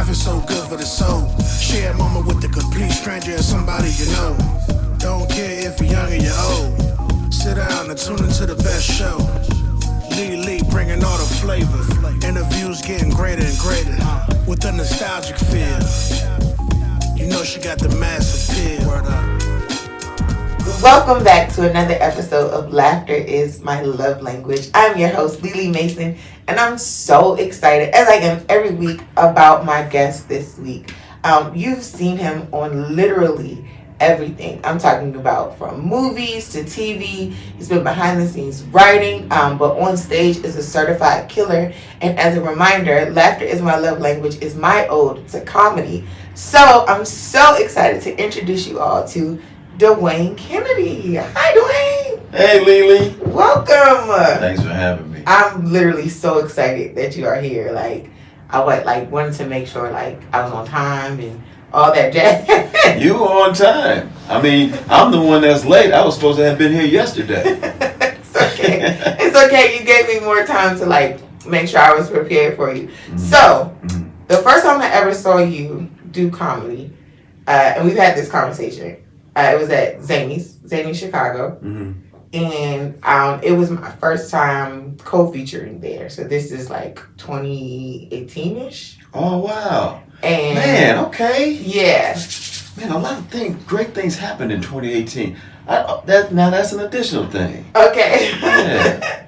Life is so good for the soul. Share a moment with a complete stranger or somebody you know. Don't care if you're young or you're old. Sit down and tune into the best show. Lee bringing all the flavor. Interviews getting greater and greater. With a nostalgic feel. You know she got the mass appeal. Word up. Welcome back to another episode of Laughter is My Love Language. I'm your host, Lily Mason, and I'm so excited, as I am every week, about my guest this week. You've seen him on literally everything. I'm talking about from movies to TV. He's been behind the scenes writing, but on stage is a certified killer. And as a reminder, Laughter is My Love Language is my ode to comedy. So I'm so excited to introduce you all to Dwayne Kennedy. Hi, Dwayne. Hey, Lily. Welcome. Thanks for having me. I'm literally so excited that you are here. I wanted to make sure I was on time and all that jazz. You were on time. I mean, I'm the one that's late. I was supposed to have been here yesterday. It's okay. It's okay. You gave me more time to make sure I was prepared for you. Mm-hmm. So, the first time I ever saw you do comedy, and we've had this conversation. It was at Zany's Chicago, and it was my first time co-featuring there. So this is 2018-ish. Oh wow! And man, okay, yeah, man, a lot of great things happened in 2018. That's an additional thing. Okay. Yeah.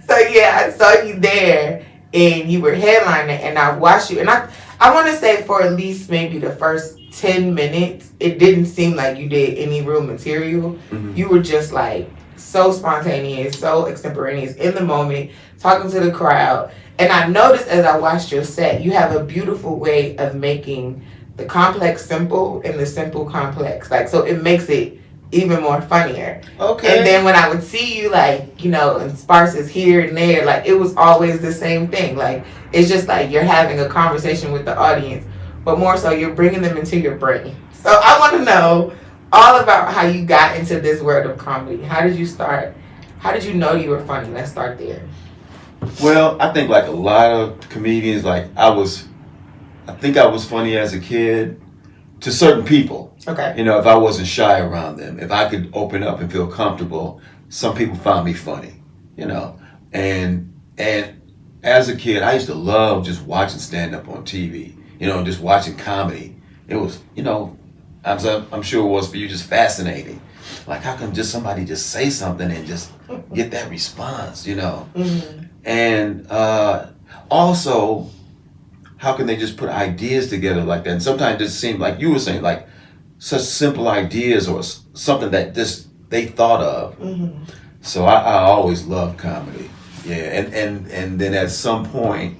So yeah, I saw you there, and you were headlining, and I watched you, and I want to say for at least maybe the first 10 minutes, it didn't seem like you did any real material. Mm-hmm. You were just so spontaneous, so extemporaneous in the moment, talking to the crowd. And I noticed as I watched your set, you have a beautiful way of making the complex simple and the simple complex. So it makes it even more funnier. Okay. And then when I would see you, in sparses here and there, it was always the same thing. It's just you're having a conversation with the audience, but more so you're bringing them into your brain. So I want to know all about how you got into this world of comedy. How did you start? How did you know you were funny? Let's start there. Well, I think a lot of comedians, I think I was funny as a kid to certain people. Okay. If I wasn't shy around them, if I could open up and feel comfortable, some people found me funny, and as a kid, I used to love just watching stand-up on TV, just watching comedy. It was, I'm sure it was for you, just fascinating. How come somebody just say something and just get that response, Mm-hmm. And also, how can they just put ideas together like that? And sometimes it just seemed like you were saying, such simple ideas or something that they thought of. Mm-hmm. So I always loved comedy. Yeah, and then at some point,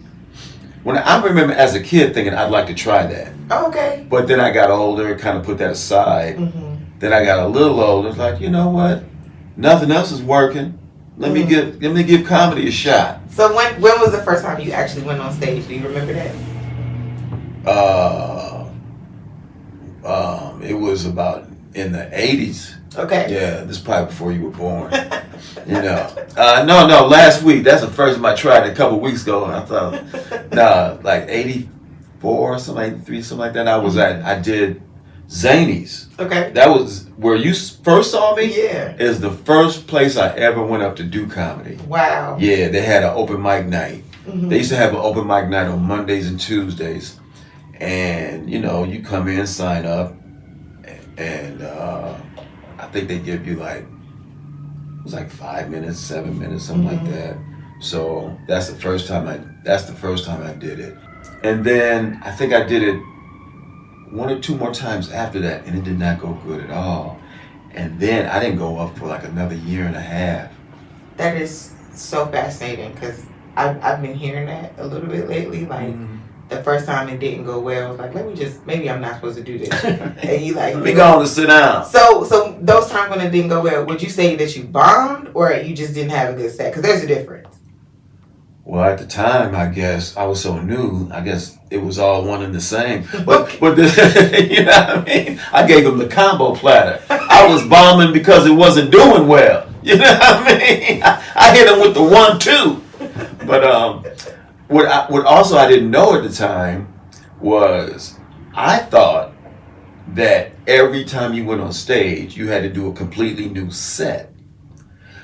when I remember as a kid thinking I'd like to try that. Okay. But then I got older, kind of put that aside. Mm-hmm. Then I got a little older. It's you know what? Nothing else is working. Let me give comedy a shot. So when was the first time you actually went on stage? Do you remember that? It was about in the 80s. Okay. Yeah, this is probably before you were born. No, last week. That's the first time I tried it a couple weeks ago. And I thought, 84, something 83, something like that. I did Zany's. Okay. That was where you first saw me. Yeah. Is the first place I ever went up to do comedy. Wow. Yeah, they had an open mic night. Mm-hmm. They used to have an open mic night on Mondays and Tuesdays. And, you come in, sign up, and I think they give you it was 5 minutes, 7 minutes, something like that. So that's the first time I did it. And then I think I did it one or two more times after that, and it did not go good at all. And then I didn't go up for another year and a half. That is so fascinating because I've been hearing that a little bit lately. The first time it didn't go well, I was maybe I'm not supposed to do this. And you we going to sit down. So those times when it didn't go well, would you say that you bombed or you just didn't have a good set? Because there's a difference. Well, at the time, I guess I was so new. I guess it was all one and the same. But this, you know what I mean? I gave them the combo platter. I was bombing because it wasn't doing well. You know what I mean? I hit them with the 1-2. But what also I didn't know at the time was I thought that every time you went on stage, you had to do a completely new set.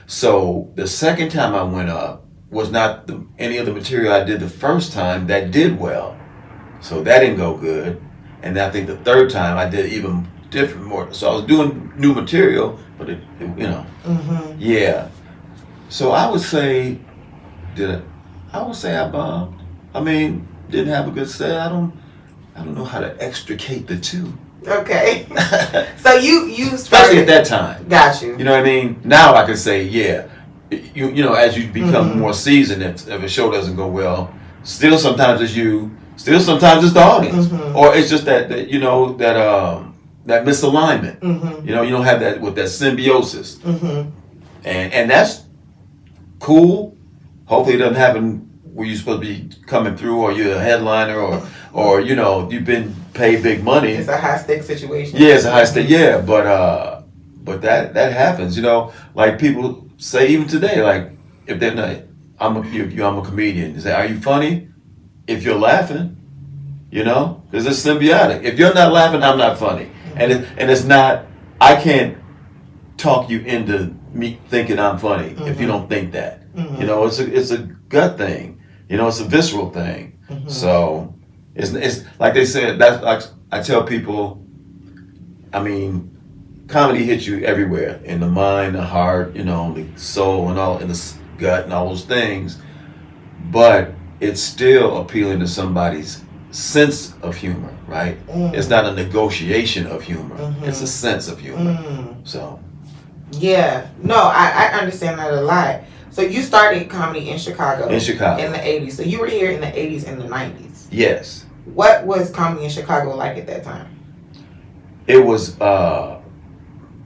So the second time I went up was not any of the material I did the first time that did well. So that didn't go good. And I think the third time I did even different more. So I was doing new material, but it yeah. So I would say, I would say I bombed. I mean, didn't have a good set. I don't know how to extricate the two. Okay. So you started, especially at that time. Got you. You know what I mean? Now I can say, yeah. You know, as you become more seasoned, if a show doesn't go well, still sometimes it's you, still sometimes it's the audience, or it's just that you know that misalignment. You know, you don't have that with that symbiosis, and that's cool. Hopefully, it doesn't happen where you're supposed to be coming through, or you're a headliner, or you know you've been paid big money. It's a high stake situation. Yeah, it's a high stake. Yeah, but that happens. You know, like people say even today, like if they're not, I'm a comedian. They say, are you funny? If you're laughing, you know, because it's symbiotic. If you're not laughing, I'm not funny, and it's not. I can't talk you into me thinking I'm funny if you don't think that. You know, it's a gut thing. You know, it's a visceral thing. So it's like they said. That's like I tell people. I mean, comedy hits you everywhere, in the mind, the heart, you know, the soul, and all, in the gut, and all those things. But it's still appealing to somebody's sense of humor, right? It's not a negotiation of humor. It's a sense of humor. So. Yeah. No, I understand that a lot. So you started comedy in Chicago. In Chicago. In the 80s. So you were here in the 80s and the 90s. Yes. What was comedy in Chicago like at that time? It was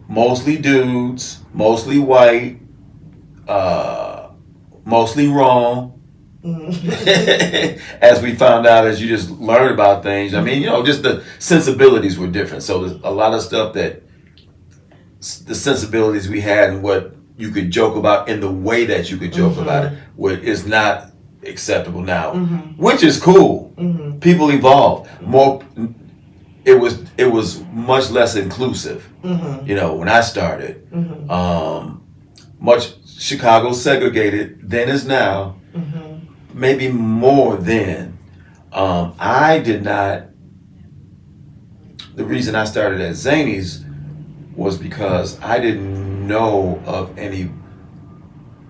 mostly dudes, mostly white, mostly wrong. As we found out, as you just learn about things. I mean, you know, just the sensibilities were different. So there's a lot of stuff that the sensibilities we had and what you could joke about in the way that you could joke about it is not acceptable now, which is cool. People evolve more. It was much less inclusive. You know, when I started, much Chicago segregated then as now. Maybe more then. I did not. The reason I started at Zany's was because I didn't know of any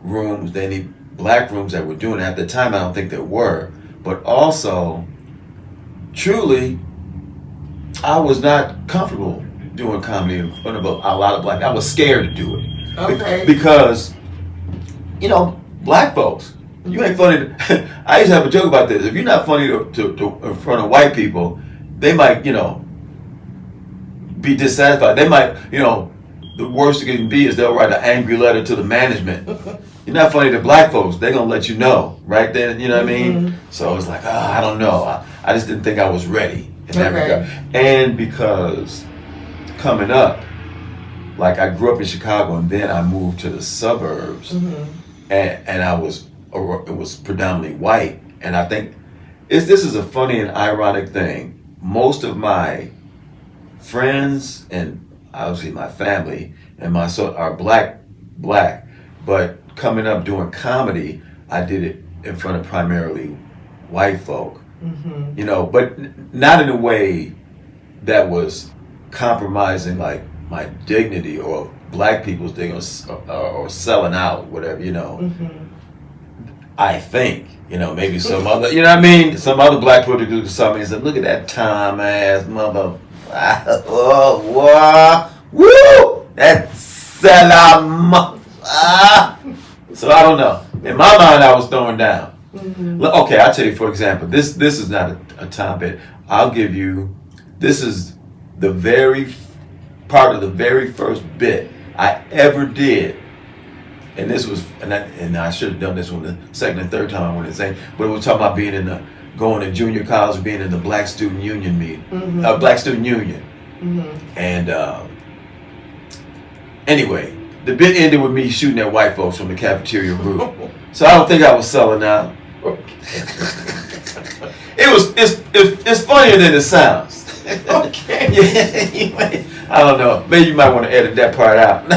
rooms, any black rooms that were doing it. At the time, I don't think there were. But also, truly, I was not comfortable doing comedy in front of a lot of black. I was scared to do it. Okay. Because, you know, black folks, you ain't funny. I used to have a joke about this. If you're not funny to in front of white people, they might, you know, be dissatisfied. They might, you know, the worst it can be is they'll write an angry letter to the management. You're not funny to black folks. They're going to let you know right then, you know what I mean? So it's like, I don't know. I just didn't think I was ready in that regard. And because coming up, like I grew up in Chicago and then I moved to the suburbs and it was predominantly white. And I think this is a funny and ironic thing. Most of my friends and obviously my family and my son are black, but coming up doing comedy, I did it in front of primarily white folk, you know, but not in a way that was compromising like my dignity or black people's dignity or selling out, whatever, you know. I think, you know, maybe some other, you know what I mean? Some other black political saw me and said, look at that Tom ass mother. Woo! That salam. So I don't know. In my mind, I was throwing down. Okay, I'll tell you, for example, this is not a time bit. I'll give you, this is the very part of the very first bit I ever did. And this was, and I should have done this one the second and third time I went insane. But we're talking about being in going to junior college, being in the Black Student Union meeting, Black Student Union. And anyway, the bit ended with me shooting at white folks from the cafeteria roof. So I don't think I was selling out. It's funny funnier than it sounds. Okay. Yeah, I don't know. Maybe you might want to edit that part out.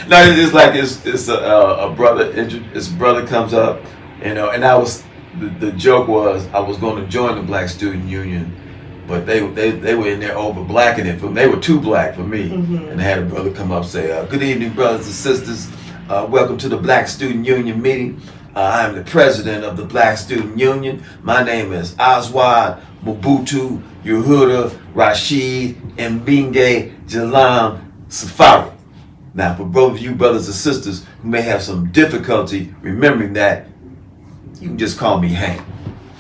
No, it's like it's a brother. His brother comes up, and I was the joke was I was going to join the Black Student Union, but they were in there over blacking it for me. They were too black for me, and I had a brother come up say, "Good evening, brothers and sisters. Welcome to the Black Student Union meeting. I am the president of the Black Student Union. My name is Oswald Mobutu Yehuda Rashid Mbinge Jalam Safari." Now, for both of you brothers and sisters who may have some difficulty remembering that, you can just call me Hank.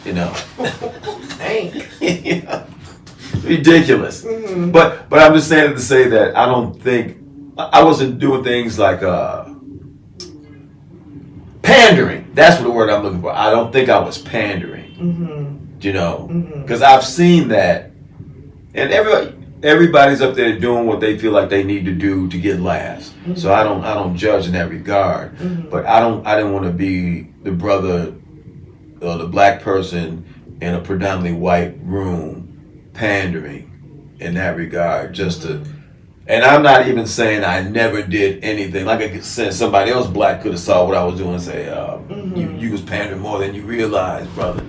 Hank. Yeah. Ridiculous. Mm-hmm. But I'm just saying to say that I don't think I wasn't doing things like pandering. That's what the word I'm looking for. I don't think I was pandering. Mm-hmm. Because I've seen that, and everybody's up there doing what they feel like they need to do to get laughs. So I don't judge in that regard. But I didn't want to be the brother or the black person in a predominantly white room pandering in that regard, just to. And I'm not even saying I never did anything. Like I said, somebody else black could have saw what I was doing and say, you was pandering more than you realized, brother.